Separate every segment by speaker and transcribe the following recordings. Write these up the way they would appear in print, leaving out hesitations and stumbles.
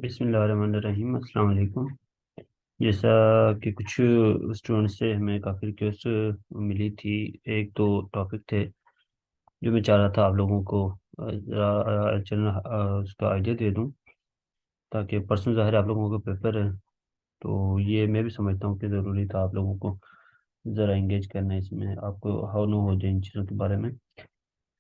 Speaker 1: बिस्मिल्लाहिर्रहमानिर्रहीम अस्सलाम वालेकुम। जैसा कि कुछ स्टूडेंट्स से हमें काफ़ी रिक्वेस्ट मिली थी, एक दो टॉपिक थे जो मैं चाह रहा था आप लोगों को जनरल उसका आइडिया दे दूं, ताकि परसों ज़ाहिर है आप लोगों का पेपर है। तो ये मैं भी समझता हूँ कि ज़रूरी था आप लोगों को ज़रा इंगेज करना इसमें, आपको हाउ नो हो जाए इन चीज़ों के बारे में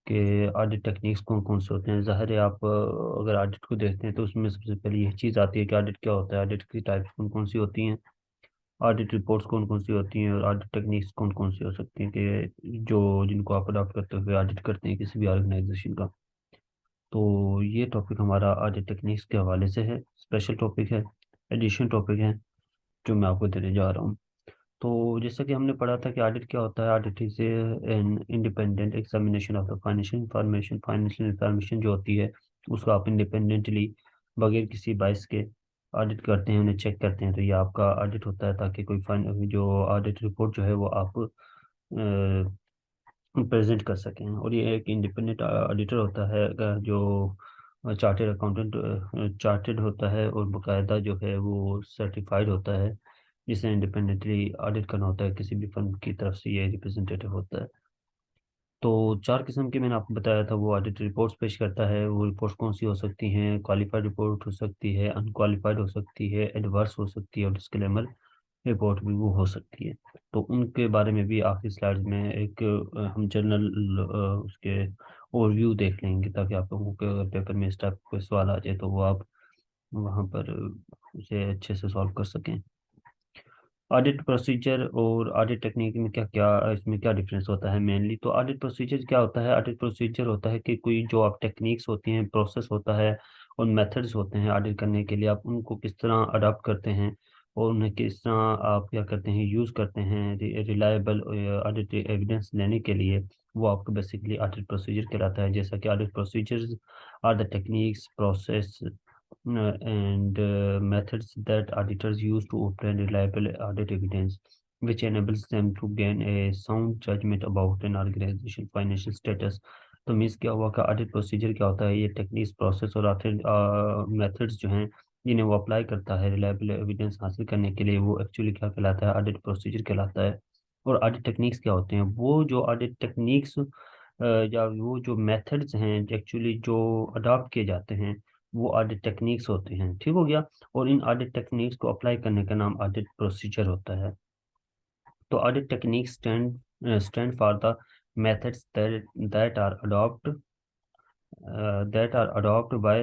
Speaker 1: कि ऑडिट टेक्निक्स कौन कौन से होते हैं। ज़ाहिर है आप अगर ऑडिट को देखते हैं तो उसमें सबसे पहले यही चीज़ आती है कि ऑडिट क्या होता है, ऑडिट की टाइप्स कौन कौन सी होती हैं, ऑडिट रिपोर्ट्स कौन कौन सी होती हैं, और ऑडिट टेक्निक्स कौन कौन सी हो सकती हैं कि जो जिनको आप अडॉप्ट करते हुए ऑडिट करते हैं किसी भी ऑर्गेनाइजेशन का। तो ये टॉपिक हमारा ऑडिट टेक्निक्स के हवाले से है, स्पेशल टॉपिक है, एडिशन टॉपिक है जो मैं आपको देने जा रहा हूँ। तो जैसा कि हमने पढ़ा था कि ऑडिट क्या होता है, audit is an independent examination of the financial information जो होती है उसको आप इंडिपेंडेंटली बगैर किसी बाइस के ऑडिट करते हैं, उन्हें चेक करते हैं। तो ये आपका ऑडिट होता है, ताकि कोई फाइन जो ऑडिट रिपोर्ट जो है वो आप प्रेजेंट कर सकें। और ये एक इंडिपेंडेंट ऑडिटर होता है जो चार्टेड अकाउंटेंट चार्टेड होता है और बाकायदा जो है वो सर्टिफाइड होता है, जिसे इंडिपेंडेंटली ऑडिट करना होता है, किसी भी फर्म की तरफ से ये रिप्रेजेंटेटिव होता है। तो चार किस्म की मैंने आपको बताया था वो ऑडिट रिपोर्ट्स पेश करता है। वो रिपोर्ट्स कौन सी हो सकती हैं? क्वालिफाइड रिपोर्ट हो सकती है, अनक्वालिफाइड हो सकती है, एडवर्स हो सकती है, और डिस्क्लेमर रिपोर्ट भी वो हो सकती है। तो उनके बारे में भी आखिरी स्लाइड्स में एक हम जनरल उसके ओवरव्यू देख लेंगे, ताकि आप लोगों के अगर पेपर में इस टाइप कोई सवाल आ जाए तो वो आप वहाँ पर उसे अच्छे से सॉल्व कर सकें। ऑडिट प्रोसीजर और ऑडिट टेक्निक में क्या क्या इसमें क्या डिफरेंस होता है मेनली? तो ऑडिट प्रोसीजर क्या होता है? ऑडिट प्रोसीजर होता है कि कोई जो आप टेक्निक्स होती हैं, प्रोसेस होता है और मेथड्स होते हैं ऑडिट करने के लिए, आप उनको किस तरह अडॉप्ट करते हैं और उन्हें किस तरह आप क्या करते हैं, यूज़ करते हैं रिलायबल ऑडिट एविडेंस लेने के लिए। वो आपको बेसिकली ऑडिट प्रोसीजर कहलाता है। जैसा कि audit procedures are the techniques, process and methods that auditors use to obtain reliable audit evidence, which enables them to gain a sound judgment about an organization financial status। तो means क्या हुआ का audit procedure क्या होता है? ये techniques, process और methods जो हैं जिन्हें वो अप्लाई करता है रिलायबल एविडेंस हासिल करने के लिए, वो एक्चुअली क्या कहलाता है? ऑडिट प्रोसीजर कहलाता है। और ऑडिट टेक्निक्स क्या होते हैं? वो जो ऑडिट टेक्निक्स या वो जो मेथड्स हैं एक्चुअली जो अडॉप्ट किए जाते हैं वो ऑडिट टेक्निक्स होते हैं। ठीक हो गया? और इन ऑडिट टेक्निक्स को अप्लाई करने का नाम ऑडिट प्रोसीजर होता है। तो audit techniques stand for the methods that are adopt by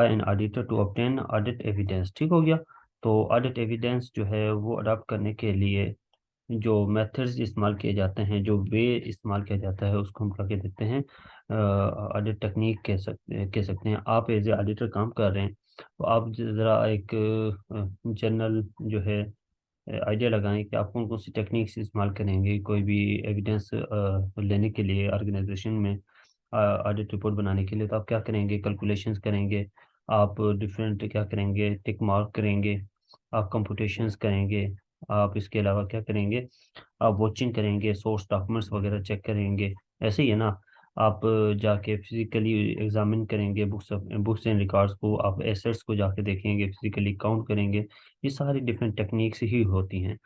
Speaker 1: an auditor to obtain audit evidence. ठीक हो गया? तो ऑडिट एविडेंस जो है वो अडॉप्ट करने के लिए जो मेथड्स इस्तेमाल किए जाते हैं, जो वे इस्तेमाल किया जाता है, उसको हम क्या कह देते हैं? ऑडिट टेक्निक कह सकते हैं। आप एज ए ऑडिटर काम कर रहे हैं तो आप ज़रा एक जनरल जो है आइडिया लगाएं कि आप कौन कौन सी टेक्निक्स इस्तेमाल करेंगे कोई भी एविडेंस लेने के लिए ऑर्गेनाइजेशन में, ऑडिट रिपोर्ट बनाने के लिए। तो आप क्या करेंगे? कैलकुलेशंस करेंगे, आप डिफरेंट क्या करेंगे, टिक मार्क करेंगे, आप कंप्यूटेशंस करेंगे, आप इसके अलावा क्या करेंगे? आप वॉचिंग करेंगे, सोर्स डॉक्यूमेंट्स वगैरह चेक करेंगे। ऐसे ही है ना? आप जाके फिजिकली एग्जामिन करेंगे बुक्स एंड रिकॉर्ड्स को, आप एसेट्स को जाके देखेंगे, फिजिकली काउंट करेंगे। ये सारी डिफरेंट टेक्निक्स ही होती हैं।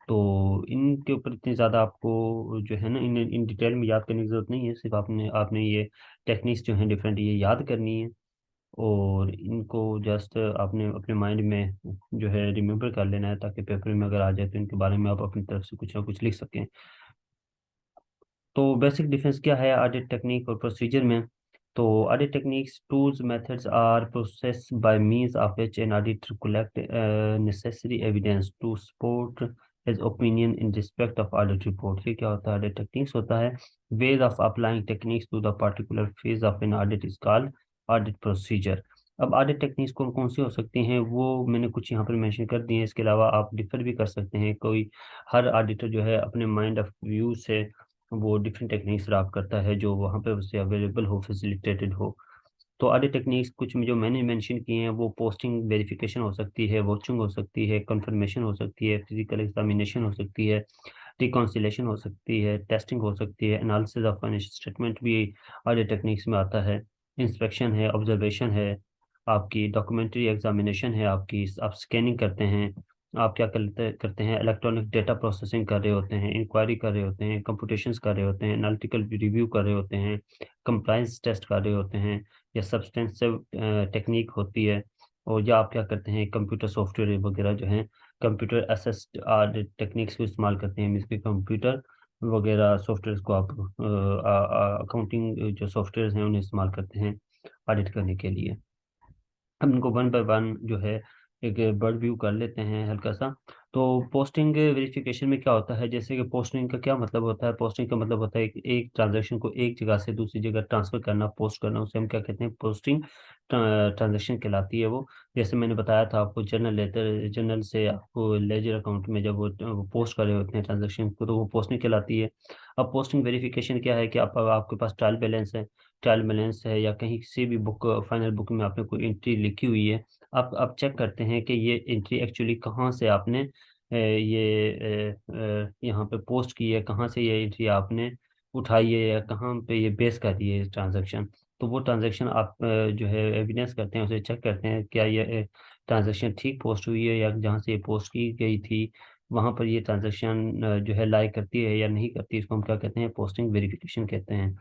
Speaker 1: तो इनके ऊपर इतनी ज़्यादा आपको जो है ना इन इन डिटेल में याद करने की ज़रूरत नहीं है। सिर्फ आपने आपने ये टेक्निक्स जो हैं डिफरेंट ये याद करनी है, और इनको जस्ट आपने अपने माइंड में जो है रिमेम्बर कर लेना है, ताकि पेपर में अगर आ जाए तो इनके बारे में आप अपनी तरफ से कुछ ना कुछ लिख सकें। तो बेसिक डिफरेंस क्या है ऑडिट टेक्निक और प्रोसीजर में? तो audit techniques tools methods are process by means of which an auditor collect necessary evidence to support his opinion in respect of audit report. ये क्या होता है? ऑडिट टेक्निक्स होता है ways of applying techniques to the particular phase of an audit is called audit procedure. अब audit techniques कौन कौन सी हो सकती हैं वो मैंने कुछ यहाँ पर मेंशन कर दिए हैं। इसके अलावा आप डिफर भी कर सकते हैं। कोई हर ऑडिटर जो है अपने माइंड ऑफ व्यू से वो डिफरेंट टेक्निक्स ड्राफ्ट करता है जो वहाँ पे उससे अवेलेबल हो, फैसिलिटेटेड हो। तो आधे टेक्निक्स कुछ जो मैंने मेंशन किए हैं वो पोस्टिंग वेरिफिकेशन हो सकती है, वॉचिंग हो सकती है, कंफर्मेशन हो सकती है, फिजिकल एग्जामिनेशन हो सकती है, रिकॉन्सिलेशन हो सकती है, टेस्टिंग हो सकती है, एनालिसिस ऑफ फाइनेंशियल स्टेटमेंट भी आधे टेक्निक्स में आता है, इंस्पेक्शन है, ऑब्जर्वेशन है, आपकी डॉक्यूमेंट्री एग्जामिनेशन है, आपकी आप स्कैनिंग करते हैं, आप क्या करते करते हैं, इलेक्ट्रॉनिक डेटा प्रोसेसिंग कर रहे होते हैं, इंक्वायरी कर रहे होते हैं, कंप्यूटेशंस कर रहे होते हैं, एनालिटिकल रिव्यू कर रहे होते हैं, कंप्लायंस टेस्ट कर रहे होते हैं, या सब्सटेंसिव टेक्निक होती है, और या आप क्या करते हैं, कंप्यूटर सॉफ्टवेयर वगैरह जो हैं, कंप्यूटर असिस्ट टेक्निक्स को इस्तेमाल करते हैं, मीन्स के कंप्यूटर वगैरह सॉफ्टवेयर को आप अकाउंटिंग जो सॉफ्टवेयर हैं उन्हें इस्तेमाल करते हैं ऑडिट करने के लिए। हम इनको वन बाय वन जो है एक बर्ड व्यू कर लेते हैं हल्का सा। तो पोस्टिंग वेरिफिकेशन में क्या होता है, जैसे कि पोस्टिंग का क्या मतलब होता है, पोस्टिंग का मतलब होता है कि एक ट्रांजैक्शन को एक जगह से दूसरी जगह ट्रांसफर करना, पोस्ट करना, उसे हम क्या कहते हैं, पोस्टिंग ट्रांजैक्शन कहलाती है वो। जैसे मैंने बताया था आपको, जनरल लेटर, जनरल से आपको लेजर अकाउंट में जब वो पोस्ट कर रहे होते हैं ट्रांजेक्शन को, तो वो पोस्टिंग कहलाती है। अब पोस्टिंग वेरिफिकेशन क्या है कि आपके पास ट्रायल बैलेंस है, ट्रायल बैलेंस है, या कहीं किसी भी बुक, फाइनल बुक में आपने कोई एंट्री लिखी हुई है, आप चेक करते हैं कि ये एंट्री एक्चुअली कहाँ से आपने यहाँ पे पोस्ट की है, कहाँ से ये एंट्री आपने उठाई है, या कहाँ पे ये बेस कर रही है ट्रांजैक्शन। तो वो ट्रांजैक्शन आप जो है एविडेंस करते हैं, उसे चेक करते हैं क्या ये ट्रांजैक्शन ठीक पोस्ट हुई है, या जहाँ से ये पोस्ट की गई थी वहाँ पर ये ट्रांजैक्शन जो है लाई करती है या नहीं करती, इसको हम क्या कहते हैं, पोस्टिंग वेरिफिकेशन कहते हैं।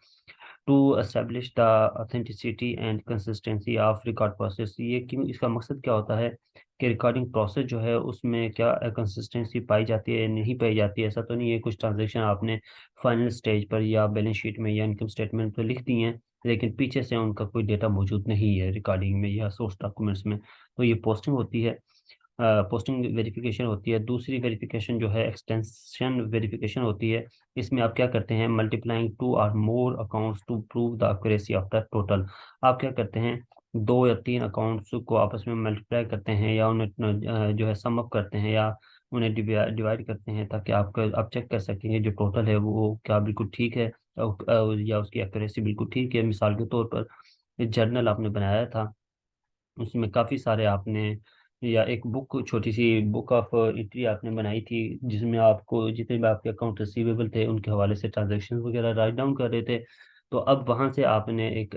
Speaker 1: To establish the authenticity and consistency of record process, ये क्यों, इसका मकसद क्या होता है कि रिकॉर्डिंग प्रोसेस जो है उसमें क्या कंसिस्टेंसी पाई जाती है नहीं पाई जाती है। ऐसा तो नहीं है कुछ ट्रांजेक्शन आपने फाइनल स्टेज पर या बैलेंस शीट में या इनकम स्टेटमेंट पर लिख दी हैं, लेकिन पीछे से उनका कोई डेटा मौजूद नहीं है रिकॉर्डिंग में या सोर्स डॉक्यूमेंट्स में, तो ये पोस्टिंग होती है, पोस्टिंग वेरिफिकेशन होती है। दूसरी वेरिफिकेशन जो है एक्सटेंशन वेरिफिकेशन होती है। इसमें आप क्या करते हैं, multiplying two or more accounts to prove the accuracy of the total. आप क्या करते हैं, दो या तीन अकाउंट्स को आपस में मल्टीप्लाई करते हैं, या उन्हें जो है सम अप करते हैं, या उन्हें डिवाइड करते हैं, ताकि आप चेक कर सकेंगे जो टोटल है वो क्या बिल्कुल ठीक है, या उसकी एक्यूरेसी बिल्कुल ठीक है। मिसाल के तौर पर एक जर्नल आपने बनाया था, उसमें काफ़ी सारे आपने, या एक बुक, छोटी सी बुक ऑफ एंट्री आपने बनाई थी, जिसमें आपको जितने भी आपके अकाउंट रिसीवेबल थे उनके हवाले से ट्रांजैक्शन वगैरह राइट डाउन कर रहे थे। तो अब वहाँ से आपने एक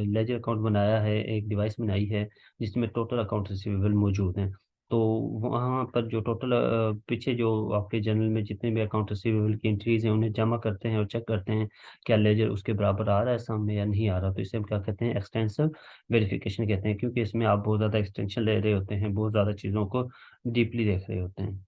Speaker 1: लेजर अकाउंट बनाया है, एक डिवाइस बनाई है जिसमें टोटल अकाउंट रिसीवेबल मौजूद हैं। तो वहाँ पर जो टोटल पीछे जो आपके जर्नल में जितने भी अकाउंट रिसीवेबल की एंट्रीज हैं उन्हें जमा करते हैं और चेक करते हैं क्या लेजर उसके बराबर आ रहा है सामने या नहीं आ रहा। तो इसे हम क्या कहते हैं, एक्सटेंसिव वेरिफिकेशन कहते हैं, क्योंकि इसमें आप बहुत ज़्यादा एक्सटेंशन ले रहे होते हैं, बहुत ज़्यादा चीज़ों को डीपली देख रहे होते हैं।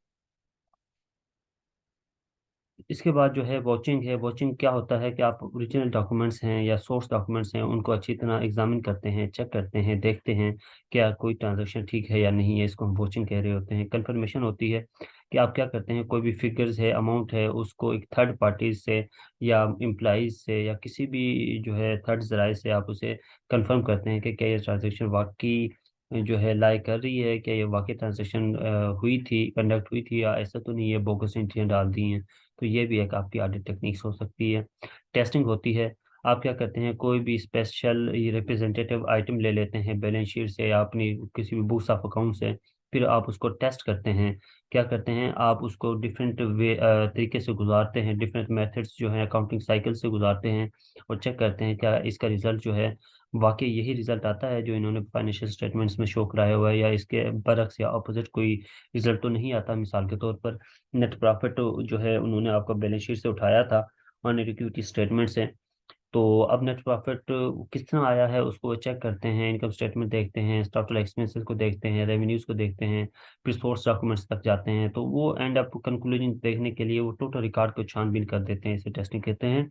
Speaker 1: इसके बाद जो है वॉचिंग है। वॉचिंग क्या होता है कि आप ओरिजिनल डॉक्यूमेंट्स हैं या सोर्स डॉक्यूमेंट्स हैं उनको अच्छी तरह एग्जामिन करते हैं, चेक करते हैं, देखते हैं क्या कोई ट्रांजैक्शन ठीक है या नहीं है, इसको हम वॉचिंग कह रहे होते हैं। कंफर्मेशन होती है कि आप क्या करते हैं, कोई भी फिगर्स है, अमाउंट है, उसको एक थर्ड पार्टी से या एम्प्लॉइज से या किसी भी जो है थर्ड जराए से आप उसे कंफर्म करते हैं कि क्या ये ट्रांजेक्शन वाकई जो है लाई कर रही है, क्या ये वाकई ट्रांजेक्शन हुई थी, कंडक्ट हुई थी, या ऐसा तो नहीं है बोगस एंट्रियाँ डाल दी हैं। तो ये भी एक आपकी ऑडिट टेक्निक्स हो सकती है। टेस्टिंग होती है। आप क्या करते हैं, कोई भी स्पेशल रिप्रेजेंटेटिव आइटम ले लेते हैं बैलेंस शीट से या अपनी किसी भी बुक्स ऑफ अकाउंट से, फिर आप उसको टेस्ट करते हैं। क्या करते हैं, आप उसको डिफरेंट वे तरीके से गुजारते हैं, डिफरेंट मेथड्स जो हैं अकाउंटिंग साइकिल से गुजारते हैं, और चेक करते हैं क्या इसका रिजल्ट जो है वाकई यही रिजल्ट आता है जो इन्होंने फाइनेंशियल स्टेटमेंट्स में शो कराया हुआ है, या इसके बरक्स या अपोजिट कोई रिजल्ट तो नहीं आता। मिसाल के तौर पर नेट प्रॉफिट जो है उन्होंने आपका बैलेंस शीट से उठाया था ऑन इक्विटी स्टेटमेंट से, तो अब नेट प्रॉफिट कितना आया है उसको वो चेक करते हैं, इनकम स्टेटमेंट देखते हैं, टोटल एक्सपेंसेस को देखते हैं, रेवेन्यूज को देखते हैं, फिर सोर्स डॉक्यूमेंट्स तक जाते हैं, तो वो एंड अप कंक्लूजन देखने के लिए वो टोटल रिकॉर्ड को छानबीन कर देते हैं, इसे टेस्टिंग कहते हैं।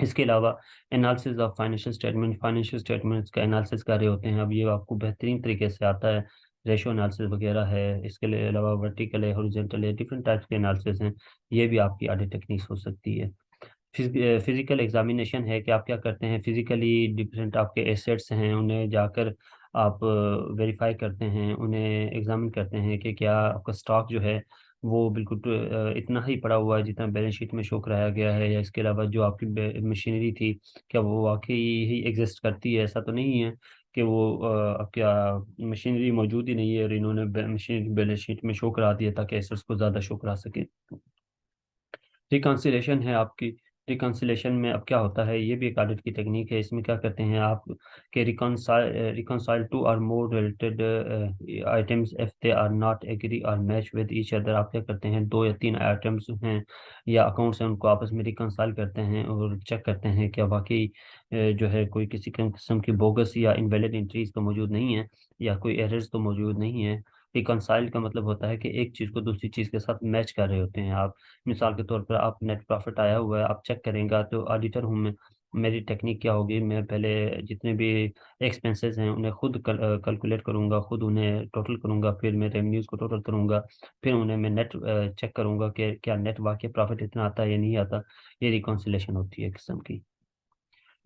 Speaker 1: इसके अलावा analysis of financial statement, financial statements का एनालिसिस कर रहे होते हैं। अब ये आपको बेहतरीन तरीके से आता है, रेशो एनालिसिस वगैरह है, इसके लिए अलावा वर्टिकल है, हॉरिजॉन्टल है, डिफरेंट टाइप्स के एनालिसिस हैं। ये भी आपकी ऑडिट टेक्निक्स हो सकती है। फिजिकल एग्जामिनेशन है कि आप क्या करते हैं, फिजिकली डिफरेंट आपके एसेट्स हैं उन्हें जाकर आप वेरीफाई करते हैं, उन्हें एग्जामिन करते हैं कि क्या आपका स्टॉक जो है वो बिल्कुल इतना ही पड़ा हुआ है जितना बैलेंस शीट में शो कराया गया है, या इसके अलावा जो आपकी मशीनरी थी क्या वो वाकई ही एग्जिस्ट करती है। ऐसा तो नहीं है कि वो क्या मशीनरी मौजूद ही नहीं है और इन्होंने मशीनरी बैलेंस शीट में शो करा दिया ताकि एसेट्स को ज़्यादा शो करा सके। रिकॉन्सिलेशन है आपकी, रिकॉन्सिलेशन में अब क्या होता है, ये भी एक ऑडिट की टेक्निक है। इसमें क्या करते हैं आप कि reconcile two or more related items if they are not agree or match with each other. आप क्या करते हैं, दो या तीन आइटम्स हैं या अकाउंट्स हैं, उनको आपस में रिकॉन्साइल करते हैं और चेक करते हैं क्या वाकई जो है कोई किसी किस्म की बोगस या इनवैलिड एंट्रीज तो मौजूद नहीं है, या कोई एरर्स तो मौजूद नहीं है। रिकॉन्साइल का मतलब होता है कि एक चीज़ को दूसरी चीज़ के साथ मैच कर रहे होते हैं आप। मिसाल के तौर पर आप नेट प्रॉफिट आया हुआ है, आप चेक करेंगे, तो ऑडिटर हूँ मैं, मेरी टेक्निक क्या होगी, मैं पहले जितने भी एक्सपेंसेस हैं उन्हें खुद कैलकुलेट करूंगा, खुद उन्हें टोटल करूंगा, फिर मैं रेवेन्यूज़ को टोटल करूंगा, फिर उन्हें मैं नेट चेक करूंगा कि क्या नेट वाकई प्रॉफिट इतना आता है या नहीं आता। ये रिकॉन्सिलेशन होती है किस्म की।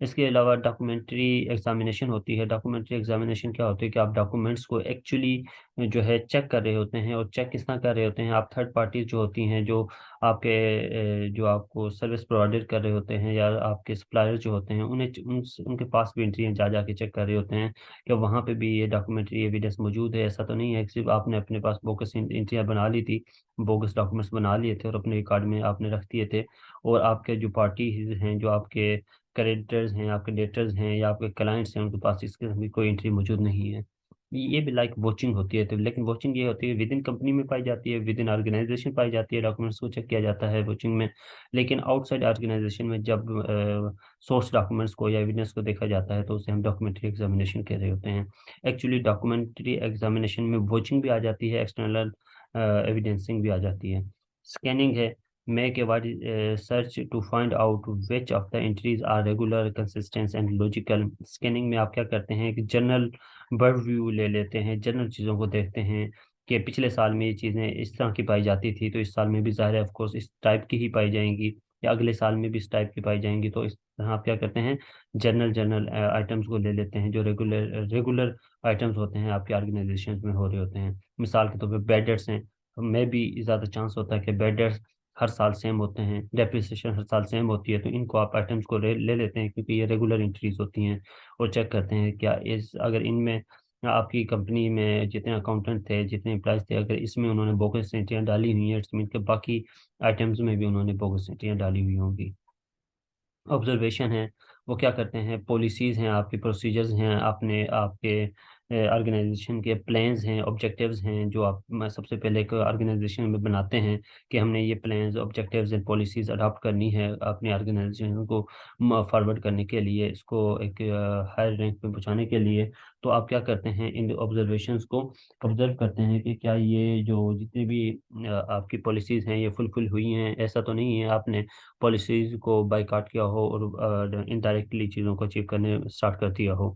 Speaker 1: इसके अलावा डॉक्यूमेंट्री एग्जामिनेशन होती है। डॉक्यूमेंट्री एग्जामिनेशन क्या होती है कि आप डॉक्यूमेंट्स को एक्चुअली जो है चेक कर रहे होते हैं, और चेक किस तरह कर रहे होते हैं, आप थर्ड पार्टीज जो होती हैं, जो आपके जो आपको सर्विस प्रोवाइडर कर रहे होते हैं, या आपके सप्लायर जो होते हैं, उनके पास भी एंट्री जा जाके चेक कर रहे होते हैं कि वहाँ पे भी ये डॉक्यूमेंट्री एविडेंस मौजूद है। ऐसा तो नहीं है कि सिर्फ आपने अपने पास बोगस एंट्रियाँ बना ली थी, बोगस डॉक्यूमेंट्स बना लिए थे और अपने रिकॉर्ड में आपने रख दिए थे, और आपके जो पार्टी हैं, जो आपके क्रेडिटर्स हैं, आपके डेटर्स हैं, या आपके क्लाइंट्स हैं, उनके पास इसके भी कोई एंट्री मौजूद नहीं है। ये भी लाइक वॉचिंग होती है। तो लेकिन वॉचिंग ये होती है विद इन कंपनी में पाई जाती है, विद इन ऑर्गेनाइजेशन पाई जाती है, डॉक्यूमेंट्स को चेक किया जाता है वॉचिंग में। लेकिन आउटसाइड ऑर्गेनाइजेशन में जब सोर्स डॉक्यूमेंट्स को या एविडेंस को देखा जाता है, तो उसे हम डॉक्यूमेंट्री एग्जामिनेशन कह रहे होते हैं। एक्चुअली डॉक्यूमेंट्री एग्जामिनेशन में वॉचिंग भी आ जाती है, एक्सटर्नल एविडेंसिंग भी आ जाती है। स्कैनिंग है, make a wide search to find out which of the entries are regular, consistent and logical। Scanning में आप क्या करते हैं कि जनरल बर्ड व्यू ले लेते हैं, जनरल चीज़ों को देखते हैं कि पिछले साल में ये चीज़ें इस तरह की पाई जाती थी, तो इस साल में भी ज़ाहिर है ऑफ कोर्स इस टाइप की ही पाई जाएंगी, या अगले साल में भी इस टाइप की पाई जाएंगी। तो इस तरह आप क्या करते हैं, जनरल जनरल आइटम्स को ले लेते हैं जो रेगुलर रेगुलर आइटम्स होते हैं, आपके ऑर्गेनाइजेशन में हो रहे होते हैं। मिसाल के तौर पर बेड डेट्स हैं, में भी ज़्यादा चांस होता है कि बेड हर साल सेम होते हैं, डेप्रिसिएशन हर साल सेम होती है, तो इनको आप आइटम्स को ले लेते हैं क्योंकि ये रेगुलर इंक्रीज होती हैं, और चेक करते हैं क्या इस अगर इनमें आपकी कंपनी में जितने अकाउंटेंट थे, जितने एम्प्लॉयज थे, अगर इसमें उन्होंने बोगस एंट्रियाँ डाली हुई हैं, इट्स मीन के बाकी आइटम्स में भी उन्होंने बोगस एंट्रियाँ डाली हुई होंगी। ऑब्जर्वेशन है, वो क्या करते हैं, पॉलिसीज हैं, आपके प्रोसीजर्स हैं, आपने आपके ऑर्गेनाइजेशन के प्लान्स हैं, ऑब्जेक्टिव्स हैं, जो आप सबसे पहले एक ऑर्गेनाइजेशन में बनाते हैं कि हमने ये plans, objectives and policies adopt करनी है अपनी ऑर्गेनाइजेशन को फॉरवर्ड करने के लिए, इसको एक हायर रैंक पे पहुंचाने के लिए। तो आप क्या करते हैं, इन ऑब्जर्वेशंस को ऑब्जर्व करते हैं कि क्या ये जो जितनी भी आपकी पॉलिसीज हैं ये फुलफिल हुई हैं। ऐसा तो नहीं है आपने पॉलिसीज को बाइकाट किया हो और इनडायरेक्टली चीज़ों को अचीव करने स्टार्ट कर दिया हो।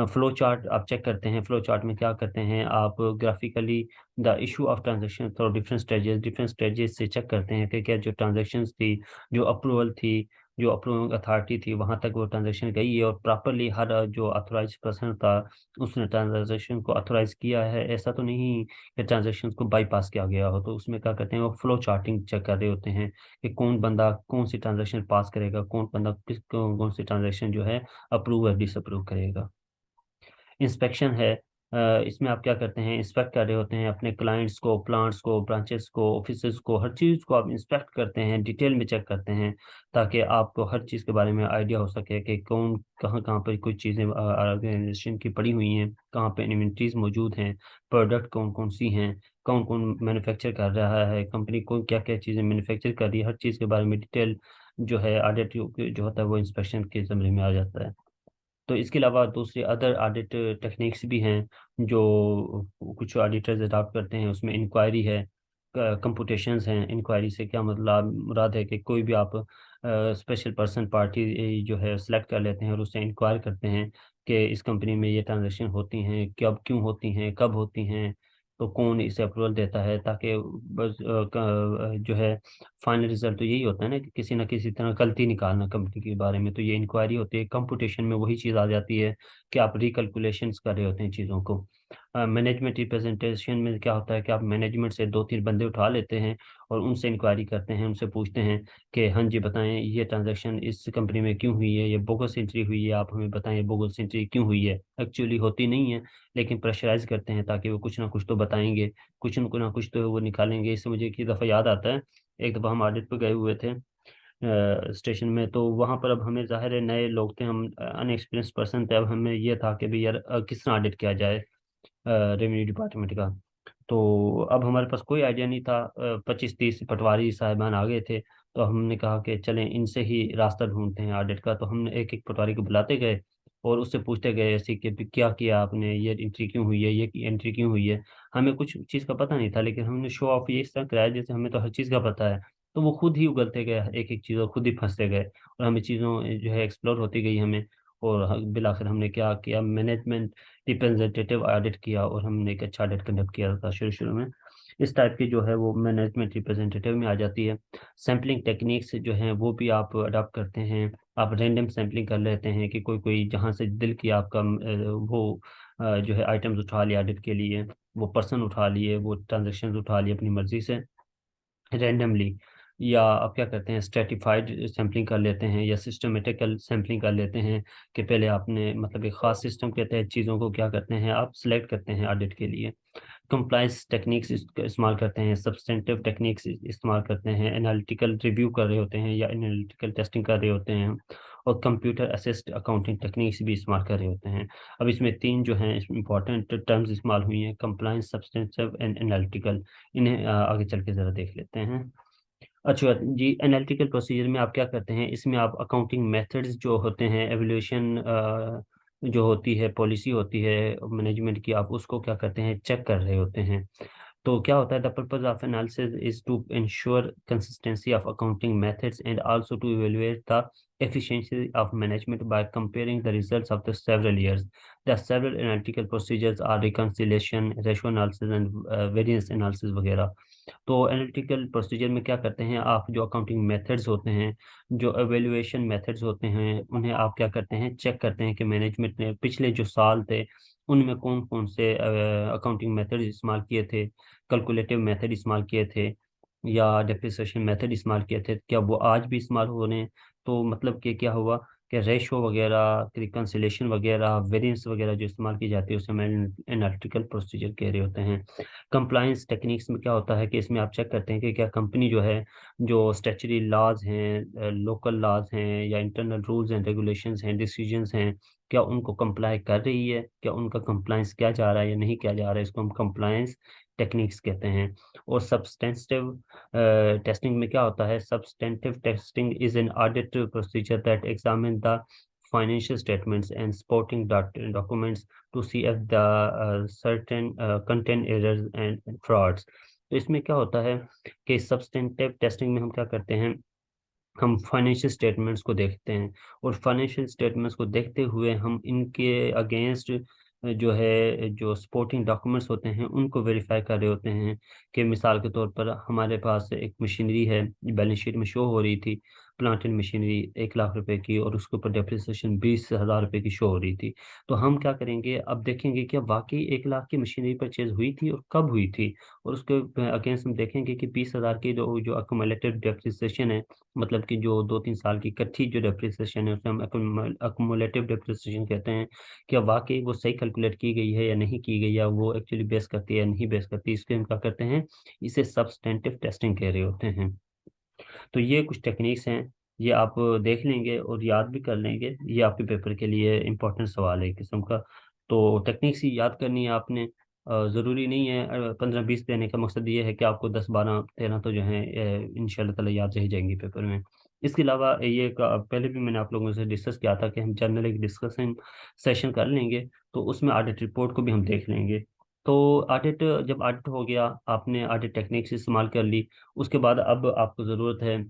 Speaker 1: फ्लो चार्ट आप चेक करते हैं, फ्लो चार्ट में क्या करते हैं आप, graphically the issue of transaction through different stages से चेक करते हैं कि क्या जो ट्रांजेक्शन्स थी, जो अप्रूवल थी, जो अप्रूविंग अथॉरिटी थी, वहां तक वो ट्रांजेक्शन गई है, और प्रॉपरली हर जो अथोराइज पर्सन था उसने ट्रांजेक्शन को अथोराइज किया है। ऐसा तो नहीं कि ट्रांजेक्शन को बाईपास किया गया हो। तो उसमें क्या करते हैं, वो फ्लो चार्टिंग चेक कर रहे होते हैं कि कौन बंदा कौन सी ट्रांजेक्शन पास करेगा, कौन बंदा कौन सी ट्रांजेक्शन जो है अप्रूव या डिसअप्रूव करेगा। इंस्पेक्शन है, इसमें आप क्या करते हैं, इंस्पेक्ट कर रहे होते हैं अपने क्लाइंट्स को, प्लांट्स को, ब्रांचेस को, ऑफिसेज को, हर चीज़ को आप इंस्पेक्ट करते हैं, डिटेल में चेक करते हैं, ताकि आपको हर चीज़ के बारे में आइडिया हो सके कि कौन कहाँ कहाँ पर कुछ चीज़ें ऑर्गेनाइजेशन की पड़ी हुई हैं, कहाँ पे इन्वेंट्रीज मौजूद हैं, प्रोडक्ट कौन कौन सी हैं, कौन कौन मैन्युफैक्चर कर रहा है, कंपनी कौन क्या क्या चीज़ें मैन्युफैक्चर कर रही है, हर चीज़ के बारे में डिटेल जो है ऑडिट जो होता है वो इंस्पेक्शन के ज़मरे में आ जाता है। तो इसके अलावा दूसरी अदर ऑडिट टेक्निक्स भी हैं जो कुछ ऑडिटर्स अडॉप्ट करते हैं। उसमें इंक्वायरी है, कंपुटेशंस हैं। इंक्वायरी से क्या मतलब मुराद है कि कोई भी आप स्पेशल पर्सन पार्टी जो है सेलेक्ट कर लेते हैं और उससे इंक्वायर करते हैं कि इस कंपनी में ये ट्रांजेक्शन होती हैं, कब क्यों होती हैं, कब होती हैं, तो कौन इसे अप्रूवल देता है, ताकि बस जो है फाइनल रिजल्ट तो यही होता है ना कि किसी ना किसी तरह गलती निकालना कंपनी के बारे में। तो ये इंक्वायरी होती है। कंप्यूटेशन में वही चीज़ आ जाती है कि आप रिकैलकुलेशंस कर रहे होते हैं चीज़ों को। मैनेजमेंट रिप्रेजेंटेशन में क्या होता है कि आप मैनेजमेंट से दो तीन बंदे उठा लेते हैं और उनसे इंक्वायरी करते हैं, उनसे पूछते हैं कि हाँ जी बताएं ये ट्रांजैक्शन इस कंपनी में क्यों हुई है, ये बोगस एंट्री हुई है, आप हमें बताएं ये बोगस एंट्री क्यों हुई है। एक्चुअली होती नहीं है, लेकिन प्रेशराइज करते हैं ताकि वो कुछ ना कुछ तो बताएंगे, कुछ ना कुछ तो वो निकालेंगे। इससे मुझे एक दफ़ा याद आता है, एक दफ़ा हम ऑडिट पे गए हुए थे, स्टेशन में। तो वहाँ पर अब हमें ज़ाहिर है नए लोग थे, हम अनएक्सपीरियंस पर्सन थे। अब हमें ये था कि भाई यार किस तरह ऑडिट किया जाए रेवेन्यू डिपार्टमेंट का। तो अब हमारे पास कोई आइडिया नहीं था। 25-30 पटवारी साहिबान आ गए थे। तो हमने कहा कि चलें इनसे ही रास्ता ढूंढते हैं ऑडिट का। तो हमने एक एक पटवारी को बुलाते गए और उससे पूछते गए ऐसे कि भी क्या किया आपने, ये एंट्री क्यों हुई है, ये एंट्री क्यों हुई है। हमें कुछ चीज़ का पता नहीं था, लेकिन हमने शो ऑफ ये इस तरह कराया जैसे हमें तो हर चीज़ का पता है। तो वो खुद ही उगलते गए एक एक चीज़ और खुद ही फंसते गए, और हमें चीज़ों जो है एक्सप्लोर होती गई हमें। और बिलाखिर हमने क्या किया, मैनेजमेंट रिप्रेजेंटेटिव ऑडिट किया, और हमने एक अच्छा ऑडिट कंडक्ट किया था शुरू शुरू में। इस टाइप की जो है वो मैनेजमेंट रिप्रेजेंटेटिव में आ जाती है। सैम्पलिंग टेक्निक्स जो हैं वो भी आप अडॉप्ट करते हैं। आप रैंडम सैम्पलिंग कर लेते हैं कि कोई कोई जहाँ से दिल की आपका वो जो है आइटम्स उठा लिया ऑडिट के लिए, वो पर्सन उठा लिए, वो ट्रांजेक्शन उठा लिए अपनी मर्जी से रैंडमली। या आप क्या करते हैं, स्ट्रेटिफाइड सैम्पलिंग कर लेते हैं या सिस्टमेटिकल सैम्पलिंग कर लेते हैं कि पहले आपने मतलब एक ख़ास सिस्टम के तहत चीज़ों को क्या करते हैं आप सिलेक्ट करते हैं ऑडिट के लिए। कंप्लाइंस टेक्निक्स इस्तेमाल करते हैं, सब्सटेंटिव टेक्निक्स इस्तेमाल करते हैं, एनालिटिकल रिव्यू कर रहे होते हैं या एनालिटिकल टेस्टिंग कर रहे होते हैं, और कंप्यूटर असिस्ट अकाउंटिंग टेक्निक्स भी इस्तेमाल कर रहे होते हैं। अब इसमें तीन जो हैं इंपॉर्टेंट टर्म्स इस्तेमाल हुई हैं, कंप्लाइंस, सब्सटेंटिव एंड एनालिटिकल। इन्हें आगे चल के ज़रा देख लेते हैं। अच्छा जी, एनालिटिकल प्रोसीजर में आप क्या करते हैं, इसमें आप अकाउंटिंग मेथड्स जो होते हैं, एवल्यूशन जो होती है, पॉलिसी होती है मैनेजमेंट की, आप उसको क्या करते हैं, चेक कर रहे होते हैं। तो क्या होता है, the purpose of analysis is to ensure consistency of accounting methods and also to evaluate the efficiency of management by comparing the results of the several years. The several analytical procedures are reconciliation, ratio analysis and variance analysis वगैरह। तो analytical procedure में क्या करते हैं आप, जो accounting methods होते हैं, जो एवेल्युएशन मेथड्स होते हैं, उन्हें आप क्या करते हैं, चेक करते हैं कि मैनेजमेंट ने पिछले जो साल थे उनमें कौन कौन से अकाउंटिंग मेथड इस्तेमाल किए थे, कैलकुलेटिव मेथड इस्तेमाल किए थे या डेप्रिसिएशन मेथड इस्तेमाल किए थे, क्या वो आज भी इस्तेमाल हो रहे हैं। तो मतलब कि क्या हुआ कि रेशो वगैरह, रिकन्सिलेशन वगैरह, वेरिएंस वगैरह जो इस्तेमाल की जाती है उसे हम एनालिटिकल प्रोसीजर कह रहे होते हैं। कंप्लायंस टेक्निक्स में क्या होता है कि इसमें आप चेक करते हैं कि क्या कंपनी जो है, जो स्टैच्यूटरी लॉज हैं, लोकल लॉज हैं या इंटरनल रूल्स एंड रेगुलेशंस हैं, डिसीजंस हैं, क्या उनको कंप्लाई कर रही है, क्या उनका कंप्लायंस किया जा रहा है या नहीं किया जा रहा है, इसको हम कंप्लायंस टेक्निक्स कहते हैं। और सब्सटेंटिव टेस्टिंग में क्या होता है, substantive testing is an audit procedure that examine the financial statements and supporting documents to see if the certain content errors and frauds। तो इसमें क्या होता है कि सब्सटेंटिव टेस्टिंग में हम क्या करते हैं, हम फाइनेंशियल स्टेटमेंट्स को देखते हैं, और फाइनेंशियल स्टेटमेंट्स को देखते हुए हम इनके अगेंस्ट जो है जो सपोर्टिंग डॉक्यूमेंट्स होते हैं उनको वेरीफाई कर रहे होते हैं। कि मिसाल के तौर पर हमारे पास एक मशीनरी है, बैलेंस शीट में शो हो रही थी, प्लांट एंड मशीनरी 1 लाख रुपए की, और उसके ऊपर डेप्रिसिएशन 20,000 रुपए की शो हो रही थी। तो हम क्या करेंगे, अब देखेंगे कि वाकई 1 लाख की मशीनरी परचेज हुई थी और कब हुई थी, और उसके अगेंस्ट हम देखेंगे कि 20,000 की जो जो अक्यूमुलेटेड डेप्रिसिएशन है, मतलब कि जो 2-3 साल की इकट्ठी जो डेप्रिसिएशन है उसे हम अक्यूमुलेटिव डेप्रिसिएशन कहते हैं। क्या वाकई वो सही कैलकुलेट की गई है या नहीं की गई, या वो एक्चुअली बेस करती है या नहीं बेस करती, इसके हम क्या करते हैं, इसे सब्सटेंटिव टेस्टिंग कह रहे होते हैं। तो ये कुछ टेक्निक्स हैं, ये आप देख लेंगे और याद भी कर लेंगे, ये आपके पेपर के लिए इंपॉर्टेंट सवाल है एक किस्म का। तो टेक्निक्स ही याद करनी है आपने। ज़रूरी नहीं है 15-20 देने का, मकसद ये है कि आपको 10-12-13 तो जो है इंशाल्लाह ताला याद रह जाएंगी पेपर में। इसके अलावा पहले भी मैंने आप लोगों से डिस्कस किया था कि हम जनरल एक डिस्कशन सेशन कर लेंगे, तो उसमें ऑडिट रिपोर्ट को भी हम देख लेंगे। तो ऑडिट, जब ऑडिट हो गया, आपने ऑडिट टेक्निक्स इस्तेमाल कर ली, उसके बाद अब आपको ज़रूरत है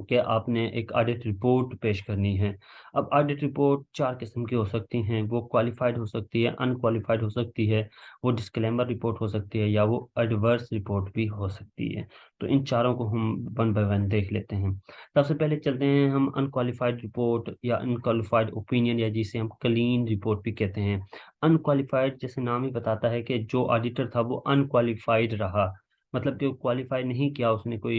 Speaker 1: कि आपने एक ऑडिट रिपोर्ट पेश करनी है। अब ऑडिट रिपोर्ट 4 किस्म की हो सकती हैं, वो क्वालिफाइड हो सकती है, अनक्वालिफाइड हो सकती है, वो डिस्क्लेमर रिपोर्ट हो सकती है, या वो एडवर्स रिपोर्ट भी हो सकती है। तो इन चारों को हम वन बाय वन देख लेते हैं। सबसे पहले चलते हैं हम अनक्वालिफाइड रिपोर्ट या अनक्वालिफाइड ओपिनियन, या जिसे हम क्लीन रिपोर्ट भी कहते हैं। अनक्वालिफाइड जैसे नाम ही बताता है कि जो ऑडिटर था वो अनक्वालिफाइड रहा, मतलब कि क्वालिफाई नहीं किया उसने कोई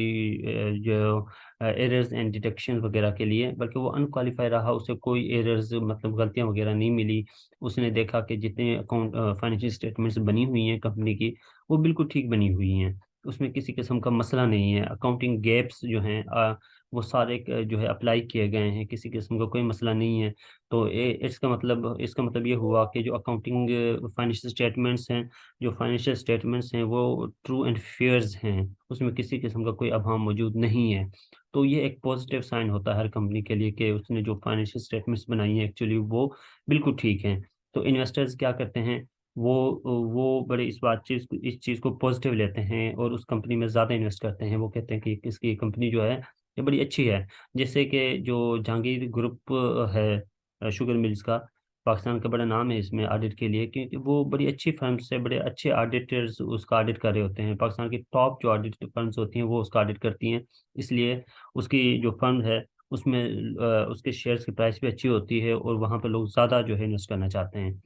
Speaker 1: जो एरर्स एंड डिटेक्शन वगैरह के लिए, बल्कि वो अनक्वालिफाई रहा, उसे कोई एरर्स मतलब गलतियां वगैरह नहीं मिली। उसने देखा कि जितने अकाउंट फाइनेंशियल स्टेटमेंट्स बनी हुई हैं कंपनी की, वो बिल्कुल ठीक बनी हुई हैं, उसमें किसी किस्म का मसला नहीं है। अकाउंटिंग गैप्स जो हैं वो सारे जो है अप्लाई किए गए हैं, किसी किस्म का कोई मसला नहीं है। तो इसका मतलब ये हुआ कि जो अकाउंटिंग फाइनेंशियल स्टेटमेंट्स हैं, जो फाइनेंशियल स्टेटमेंट्स हैं वो ट्रू एंड फेयर्स हैं, उसमें किसी किस्म का कोई अभाव मौजूद नहीं है। तो ये एक पॉजिटिव साइन होता है हर कंपनी के लिए कि उसने जो फाइनेंशियल स्टेटमेंट्स बनाई हैं एक्चुअली वो बिल्कुल ठीक हैं। तो इन्वेस्टर्स क्या करते हैं, वो वो बड़े इस चीज़ को पॉजिटिव लेते हैं और उस कंपनी में ज़्यादा इन्वेस्ट करते हैं। वो कहते हैं कि इसकी कंपनी जो है ये बड़ी अच्छी है। जैसे कि जो जहांगीर ग्रुप है, शुगर मिल्स का, पाकिस्तान का बड़ा नाम है इसमें ऑडिट के लिए, क्योंकि वो बड़ी अच्छी फर्म से बड़े अच्छे ऑडिटर्स उसका ऑडिट कर रहे होते हैं। पाकिस्तान की टॉप जो ऑडिट फर्म्स होती हैं वो उसका ऑडिट करती हैं। इसलिए उसकी जो फर्म है उसमें उसके शेयर्स की प्राइस भी अच्छी होती है और वहाँ पर लोग ज़्यादा जो है इन्वेस्ट करना चाहते हैं।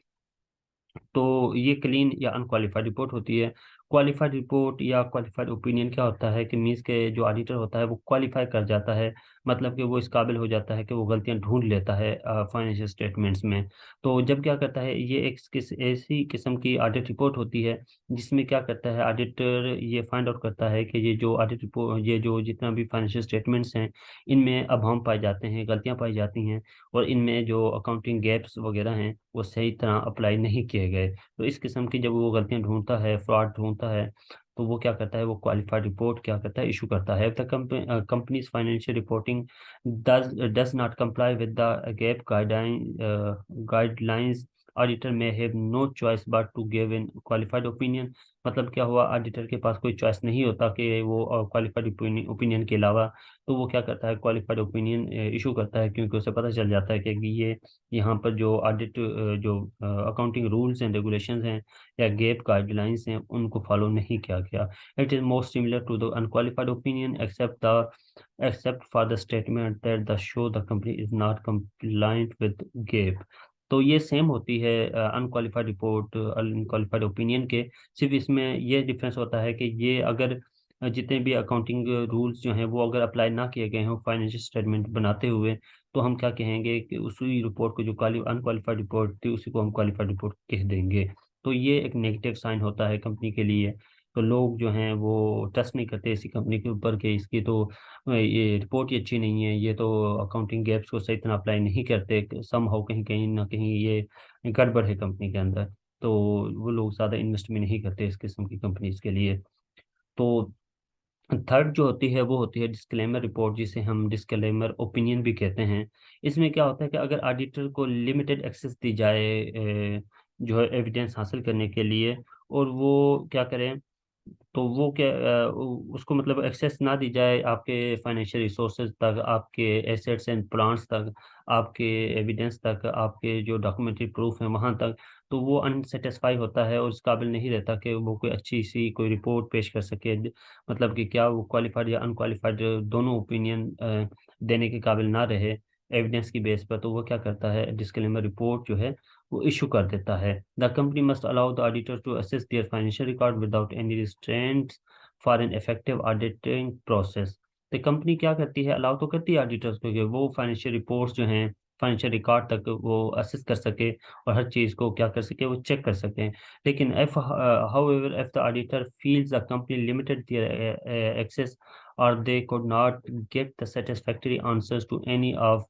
Speaker 1: तो ये क्लीन या अनक्वालिफाइड रिपोर्ट होती है। क्वालिफाइड रिपोर्ट या क्वालिफाइड ओपिनियन क्या होता है कि मीन्स के जो ऑडिटर होता है वो क्वालिफाई कर जाता है, मतलब कि वो इस काबिल हो जाता है कि वो गलतियां ढूंढ लेता है फाइनेंशियल स्टेटमेंट्स में। तो जब क्या करता है, ये एक ऐसी किस्म की ऑडिट रिपोर्ट होती है जिसमें क्या करता है ऑडिटर, ये फाइंड आउट करता है कि ये जो ऑडिट रिपोर्ट, ये जो जितना भी फाइनेंशियल स्टेटमेंट्स हैं इनमें अभाव पाए जाते हैं, गलतियां पाई जाती हैं, और इनमें जो अकाउंटिंग गैप्स वगैरह हैं वो सही तरह अप्लाई नहीं किए गए। तो इस किस्म की जब वो गलतियां ढूंढता है, फ्रॉड ढूंढता है, तो वो क्या करता है, वो क्वालिफाइड रिपोर्ट क्या करता है, इशू करता है। The company's financial reporting does not comply with the GAAP guidelines, auditor may have no choice but to give in qualified opinion. मतलब क्या हुआ, ऑडिटर के पास कोई चॉइस नहीं होता कि वो क्वालिफाइड ओपिनियन के अलावा, तो वो क्या करता है, क्वालिफाइड ओपिनियन इशू करता है, क्योंकि उसे पता चल जाता है कि ये यहाँ पर जो ऑडिट, जो अकाउंटिंग रूल्स एंड रेगुलेशंस हैं या गैप गाइडलाइंस हैं उनको फॉलो नहीं किया गया। It is most similar to the unqualified opinion except for the statement that the show the company is not compliant with GAAP. तो ये सेम होती है अनक्वालिफाइड रिपोर्ट, अनक्वालिफाइड ओपिनियन के। सिर्फ इसमें ये डिफरेंस होता है कि ये अगर जितने भी अकाउंटिंग रूल्स जो हैं वो अगर अप्लाई ना किए गए हों फाइनेंशियल स्टेटमेंट बनाते हुए, तो हम क्या कहेंगे कि उसी रिपोर्ट को, जो अनक्वालिफाइड रिपोर्ट थी उसी को हम क्वालिफाइड रिपोर्ट कह देंगे। तो ये एक नेगेटिव साइन होता है कंपनी के लिए। तो लोग जो हैं वो ट्रस्ट नहीं करते इसी कंपनी के ऊपर कि इसकी तो ये रिपोर्ट ही अच्छी नहीं है, ये तो अकाउंटिंग गैप्स को सही तरह अप्लाई नहीं करते, सम हाउ कहीं कहीं ना कहीं ये गड़बड़ है कंपनी के अंदर। तो वो लोग ज़्यादा इन्वेस्ट भी नहीं करते इस किस्म की कंपनीज के लिए। तो थर्ड जो होती है वो होती है डिस्क्लेमर रिपोर्ट, जिसे हम डिस्क्लेमर ओपिनियन भी कहते हैं। इसमें क्या होता है कि अगर ऑडिटर को लिमिटेड एक्सेस दी जाए जो है एविडेंस हासिल करने के लिए, और वो क्या करें, तो वो क्या उसको मतलब एक्सेस ना दी जाए आपके फाइनेंशियल रिसोर्सेज तक, आपके एसेट्स एंड प्लांट्स तक, आपके एविडेंस तक, आपके जो डॉक्यूमेंट्री प्रूफ है वहाँ तक, तो वो अनसेटिस्फाई होता है और इस काबिल नहीं रहता कि वो कोई अच्छी सी कोई रिपोर्ट पेश कर सके। मतलब कि क्या वो क्वालिफाइड या अनक्वालिफाइड दोनों ओपिनियन देने के काबिल ना रहे एविडेंस की बेस पर, तो वो क्या करता है, डिस्क्लेमर रिपोर्ट जो है वो इशू कर देता है। The company must allow the auditor to access their financial record without any restraints for an effective auditing process. तो कंपनी क्या करती है, अलाउ तो करती है ऑडिटर्स को कि वो फाइनेंशियल रिपोर्ट्स जो हैं, फाइनेंशियल रिकॉर्ड तक वो असेस कर सके और हर चीज़ को क्या कर सके, वो चेक कर सके। लेकिन if however if the auditor feels the company limited their access, or they could not get the satisfactory answers to any of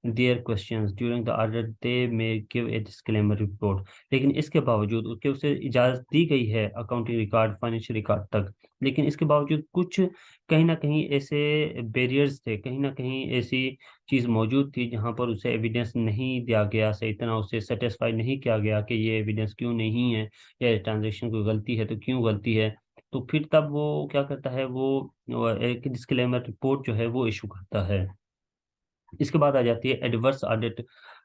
Speaker 1: their questions during the audit, they may give a disclaimer report। लेकिन इसके बावजूद उसके उसे इजाज़त दी गई है accounting record, financial record तक, लेकिन इसके बावजूद कुछ कहीं ना कहीं ऐसे बैरियर्स थे, कहीं ना कहीं ऐसी चीज़ मौजूद थी जहां पर उसे एविडेंस नहीं दिया गया, सही तरह उसे सेटिस्फाई नहीं किया गया कि ये एविडेंस क्यों नहीं है, या ट्रांजेक्शन कोई गलती है तो क्यों गलती है। तो फिर तब वो क्या करता है, वो एक डिस्क्लेमर रिपोर्ट जो है वो इशू करता है। इसके बाद आ जाती है एडवर्स ऑडिट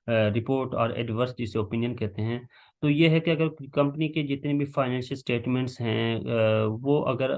Speaker 1: रिपोर्ट, और एडवर्स जिसे ओपिनियन कहते हैं। तो ये है कि अगर कंपनी के जितने भी फाइनेंशियल स्टेटमेंट्स हैं वो अगर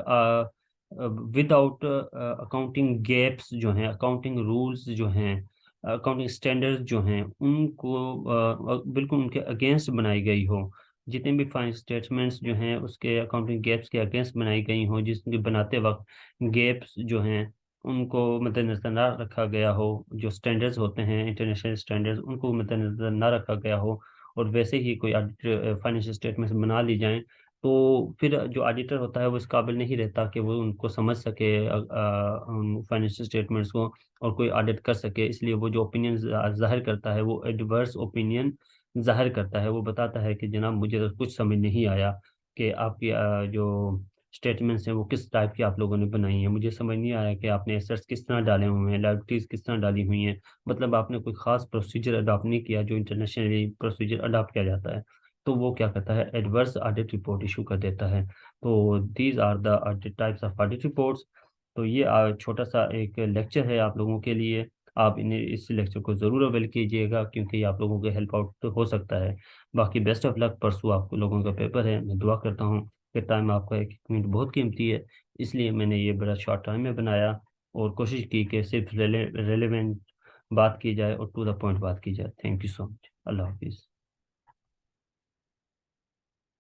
Speaker 1: विदाउट अकाउंटिंग गैप्स जो हैं, अकाउंटिंग रूल्स जो हैं, अकाउंटिंग स्टैंडर्ड्स जो हैं उनको बिल्कुल उनके अगेंस्ट बनाई गई हो, जितने भी फाइनेंशियल स्टेटमेंट्स जो हैं उसके अकाउंटिंग गैप्स के अगेंस्ट बनाई गई हो, जिसके बनाते वक्त गैप्स जो हैं उनको मद्देनजर ना रखा गया हो, जो स्टैंडर्ड्स होते हैं इंटरनेशनल स्टैंडर्ड्स उनको मद्देनजर ना रखा गया हो, और वैसे ही कोई फाइनेंशियल स्टेटमेंट्स बना ली जाएं, तो फिर जो ऑडिटर होता है वो इस काबिल नहीं रहता कि वो उनको समझ सके फाइनेंशियल स्टेटमेंट्स को और कोई ऑडिट कर सके। इसलिए वो जो ओपिनियन जाहिर करता है वो एडवर्स ओपिनियन जाहिर करता है। वो बताता है कि जनाब मुझे तो कुछ समझ नहीं आया कि आपकी जो स्टेटमेंट्स हैं वो किस टाइप की आप लोगों ने बनाई हैं। मुझे समझ नहीं आया कि आपने एसेट्स किस तरह डाले हुए हैं, लायबिलिटीज किस तरह डाली हुई हैं। मतलब आपने कोई खास प्रोसीजर अडॉप्ट नहीं किया जो इंटरनेशनली प्रोसीजर अडॉप्ट किया जाता है। तो वो क्या करता है, एडवर्स ऑडिट रिपोर्ट इशू कर देता है। तो these are the audit types of audit reports. तो ये छोटा सा एक लेक्चर है आप लोगों के लिए। आप इन्हें इस लेक्चर को ज़रूर अवेल कीजिएगा क्योंकि ये आप लोगों के हेल्प आउट तो हो सकता है। बाकी बेस्ट ऑफ लक, परसों आप लोगों का पेपर है। मैं दुआ करता हूँ कि टाइम आपका एक एक मिनट बहुत कीमती है, इसलिए मैंने ये बड़ा शॉर्ट टाइम में बनाया और कोशिश की कि सिर्फ रेलेवेंट बात की जाए और टू द पॉइंट बात की जाए। Thank you so much. अल्लाह हाफिज़।